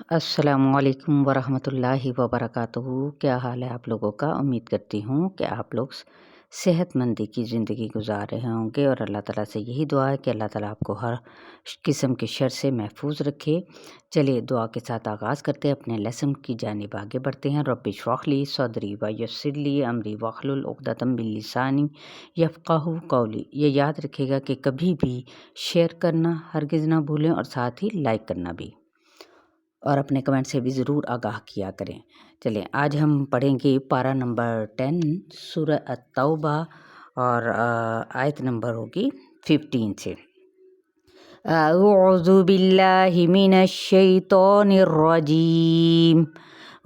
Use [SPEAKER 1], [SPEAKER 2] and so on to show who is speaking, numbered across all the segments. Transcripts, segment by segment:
[SPEAKER 1] अस्सलाम वालेकुम वरहमतुल्लाहि वबरकातुहू। क्या हाल है आप लोगों का। उम्मीद करती हूँ कि आप लोग सेहतमंदी की ज़िंदगी गुजार रहे होंगे और अल्लाह ताला से यही दुआ है कि अल्लाह ताला आपको हर किस्म के शर से महफूज रखे। चलिए दुआ के साथ आगाज़ करते हैं, अपने लेसन की जानिब आगे बढ़ते हैं। रब्बि इश्रह ली सदरी व यस्सिर ली अमरी वहलुल उक़दतम मिन लिसानी यफ़क़हू क़ौली। ये याद रखिएगा कि कभी भी शेयर करना हरगिज़ ना भूलें और साथ ही लाइक करना भी, और अपने कमेंट से भी ज़रूर आगाह किया करें। चलिए आज हम पढ़ेंगे पारा नंबर 10 सूरह अत-तौबा और आयत नंबर होगी 15 से। अऊज़ु बिल्लाहि मिनश शैतानिर रजीम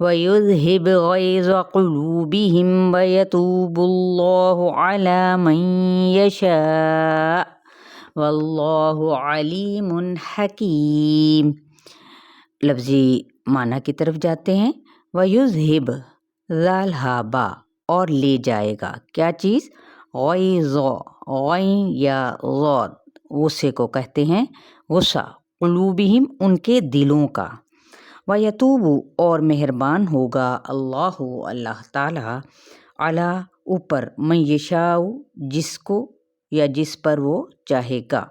[SPEAKER 1] वयुज़हिब गैज़ क़ुलूबिहिम वयतूबुल्लाहु अला मन यशा वल्लाहु अलीमुन हकीम। लफ्ज़ी माना की तरफ जाते हैं। वयुज़हिब ज़ाल हा बा, और ले जाएगा क्या चीज़, गैज़ या ज़ौद गुस्से को कहते हैं गुस्सा, क़ुलूबिहिम उनके दिलों का, वयतूबु और मेहरबान होगा अल्लाह ताला अला ऊपर, मन यशाउ जिसको या जिस पर वो चाहेगा,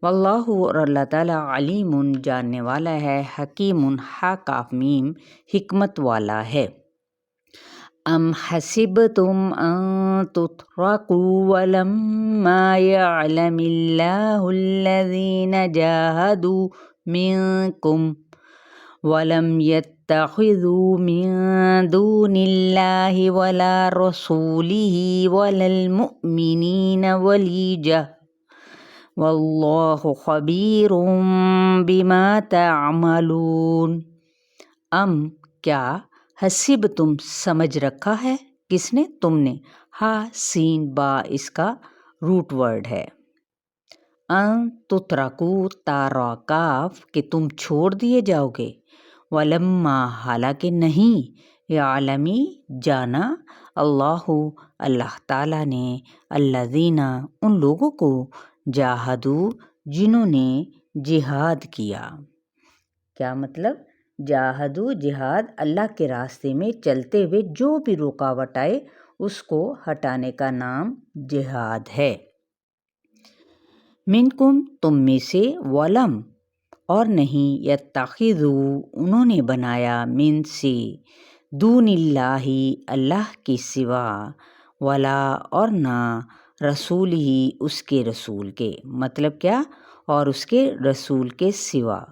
[SPEAKER 1] वल्लाहु और अल्लाह ताला अलीमुन जानने वाला है, हकीमुन हा काफ मीम हिकमत वाला है। अम हसिबतुम अन तुत्रकू वलम्मा यअलमिल्लाहु अल्लज़ीना जाहदू मिनकुम वलम यत्तखिज़ू मिन दूनिल्लाहि वला रसूलिही वलल मुअमिनीना वलीजा वल्लाहु खबीरुम बिमा तअमलून। क्या हसीब तुम समझ रखा है, किसने, तुमने, हा सीन बा इसका रूट वर्ड है। अन तुतरकू तारा काफ कि तुम छोड़ दिए जाओगे, वलम्मा हालांकि नहीं, या आलमी जाना, अल्लाहु अल्लाह ताला ने, अल्लज़ीना उन लोगों को, जाहदू जिन्होंने जिहाद किया। क्या मतलब, जाहदू जिहाद, अल्लाह के रास्ते में चलते हुए जो भी रुकावट आए उसको हटाने का नाम जिहाद है। मिनकुम तुम में से, वलम और नहीं, यत्तखिज़ू उन्होंने बनाया, मिन से, दूनिल्लाही अल्लाह के सिवा, वला और ना, रसूल ही उसके रसूल के, मतलब क्या, और उसके रसूल के सिवा,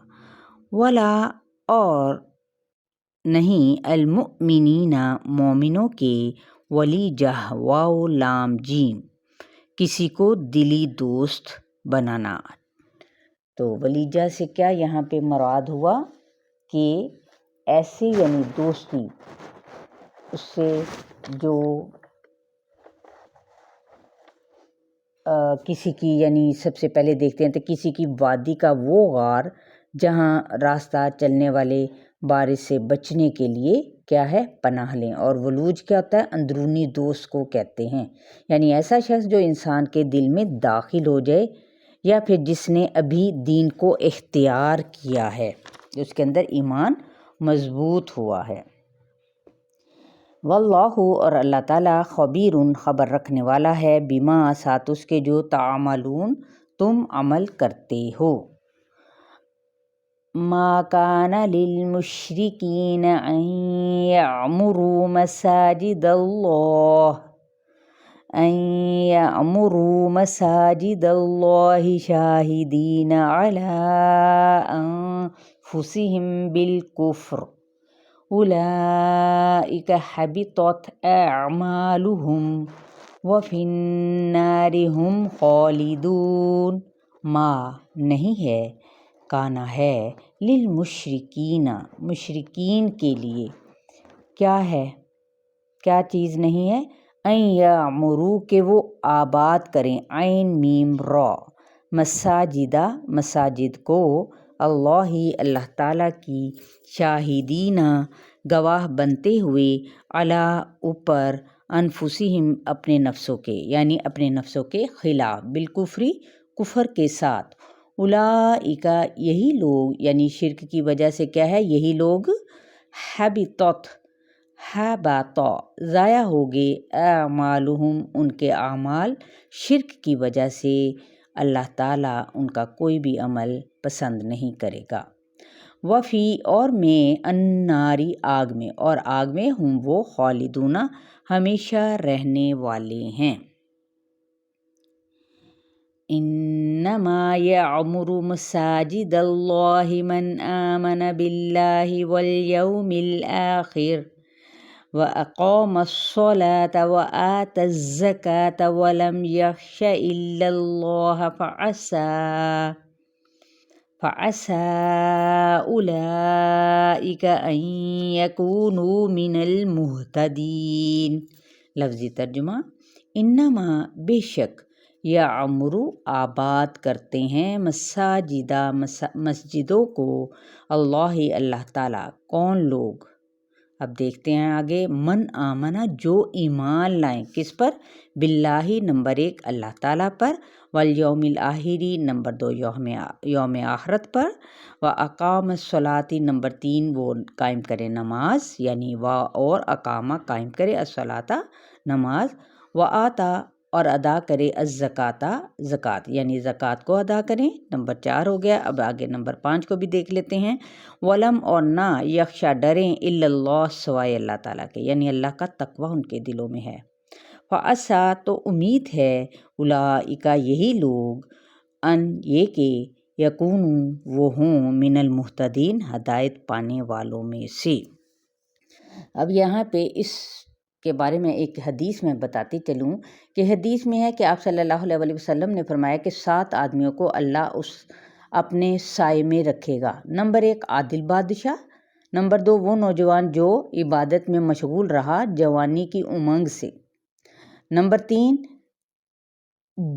[SPEAKER 1] वला और नहीं, अलमुमिनीना मोमिनों के, वलीजाह वाओ लाम जीम किसी को दिली दोस्त बनाना। तो वलीजा से क्या यहाँ पे मुराद हुआ कि ऐसी यानी दोस्ती, उससे जो किसी की यानी सबसे पहले देखते हैं तो किसी की वादी का वो गार जहाँ रास्ता चलने वाले बारिश से बचने के लिए क्या है, पनाह लें। और वलूज क्या होता है, अंदरूनी दोस्त को कहते हैं, यानी ऐसा शख्स जो इंसान के दिल में दाखिल हो जाए या फिर जिसने अभी दीन को इख्तियार किया है, उसके अंदर ईमान मजबूत हुआ है। वल्लाहु और अल्लाह ताला खबीरुन खबर रखने वाला है, बिमा साथ उसके जो तामलून तुम अमल करते हो। मा काना लिल मुशरिकीन अन यअमुरू मसाजिदल्लाहि शाहिदीन अला अनफुसिहिम बिल कुफ्र उलाइका हबितत अअमालुहुम व फिन्नारि हुम खालिदून। मा नहीं है, काना है, लिल मुशरिकीना मुशरिकीन के लिए, क्या है, क्या चीज़ नहीं है, ऐन यामुरू के वो आबाद करें, ऐन मीम रा, मसाजिदा मसाजिद को, अल्लाह ही अल्लाह ताला की, शाहिदीना गवाह बनते हुए, अला ऊपर, अनफुसिहिम अपने नफ्सों के, यानी अपने नफ्सों के खिलाफ, बिलकुफ्री कुफर के साथ, اولئک یہی لوگ، یعنی شرک کی وجہ سے کیا ہے، یہی لوگ حبط ضائع ہو گئے اعمالہم ان کے اعمال، شرک کی وجہ سے اللہ تعالیٰ ان کا کوئی بھی عمل پسند نہیں کرے گا۔ وفی اور میں الناری آگ میں، اور آگ میں ہم وہ خالدون ہمیشہ رہنے والے ہیں۔ انما یعمر مساجد اللہ من آمن باللہ والیوم الآخر وأقام الصلاة وآتى الزكاة ولم يخش إلا الله فعسى أولئك أن يكونوا من المهتدين۔ لفظی ترجمہ، انما بے شک، یعمر آباد کرتے ہیں، مسجدوں کو، اللہ تعالیٰ، کون لوگ؟ اب دیکھتے ہیں آگے، من آمنہ جو ایمان لائیں، کس پر؟ باللہ نمبر 1 اللہ تعالیٰ پر، والیوم الآخری نمبر 2 یوم آخرت پر، واقام الصلاۃ نمبر 3 وہ قائم کرے نماز، یعنی اور اقامہ قائم کرے الصلاۃ نماز، وآتا اور ادا کرے الزکاۃ زکوٰۃ، یعنی زکوٰۃ کو ادا کریں، نمبر 4 ہو گیا۔ اب آگے نمبر 5 کو بھی دیکھ لیتے ہیں، ولم اور نہ یخشا ڈریں الا اللہ سوائے اللہ تعالیٰ کے، یعنی اللہ کا تقوی ان کے دلوں میں ہے۔ فعسیٰ تو امید ہے، اولئک یہی لوگ، ان یہ کہ یکونوا وہ ہوں، من المہتدین ہدایت پانے والوں میں سے۔ اب یہاں پہ اس کے بارے میں ایک حدیث میں بتاتی چلوں کہ حدیث میں ہے کہ آپ صلی اللہ علیہ وسلم نے فرمایا کہ 7 آدمیوں کو اللہ اپنے سائے میں رکھے گا۔ نمبر 1 عادل بادشاہ، نمبر 2 وہ نوجوان جو عبادت میں مشغول رہا جوانی کی امنگ سے، نمبر 3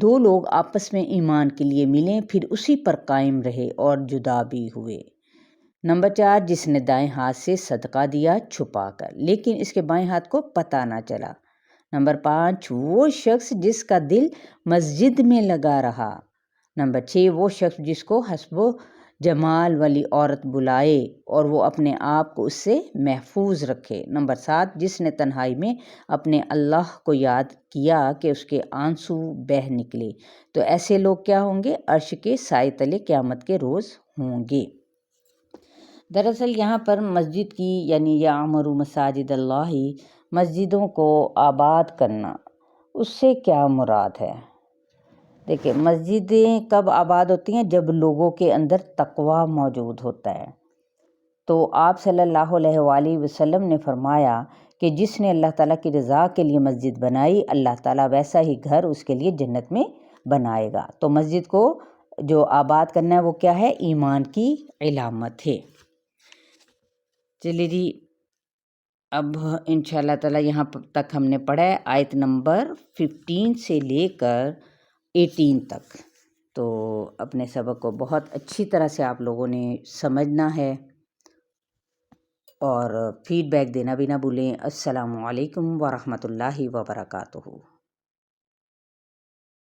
[SPEAKER 1] 2 لوگ آپس میں ایمان کے لیے ملیں پھر اسی پر قائم رہے اور جدا بھی ہوئے، نمبر 4 جس نے دائیں ہاتھ سے صدقہ دیا چھپا کر لیکن اس کے بائیں ہاتھ کو پتہ نہ چلا، نمبر 5 وہ شخص جس کا دل مسجد میں لگا رہا، نمبر 6 وہ شخص جس کو حسب و جمال والی عورت بلائے اور وہ اپنے آپ کو اس سے محفوظ رکھے، نمبر 7 جس نے تنہائی میں اپنے اللہ کو یاد کیا کہ اس کے آنسو بہہ نکلے، تو ایسے لوگ کیا ہوں گے؟ عرش کے سائے تلے قیامت کے روز ہوں گے۔ دراصل یہاں پر مسجد کی، یعنی یعمر مساجد اللہ، مسجدوں کو آباد کرنا، اس سے کیا مراد ہے؟ دیکھیں، مسجدیں کب آباد ہوتی ہیں؟ جب لوگوں کے اندر تقوی موجود ہوتا ہے۔ تو آپ صلی اللہ علیہ وآلہ وسلم نے فرمایا کہ جس نے اللہ تعالیٰ کی رضا کے لیے مسجد بنائی، اللہ تعالیٰ ویسا ہی گھر اس کے لیے جنت میں بنائے گا۔ تو مسجد کو جو آباد کرنا ہے وہ کیا ہے؟ ایمان کی علامت ہے۔ چلیے جی، اب انشاءاللہ تعالیٰ یہاں تک ہم نے پڑھا ہے آیت نمبر 15 سے لے کر 18 تک۔ تو اپنے سبق کو بہت اچھی طرح سے آپ لوگوں نے سمجھنا ہے اور فیڈ بیک دینا بھی نہ بھولیں۔ السلام علیکم ورحمۃ اللہ وبرکاتہ۔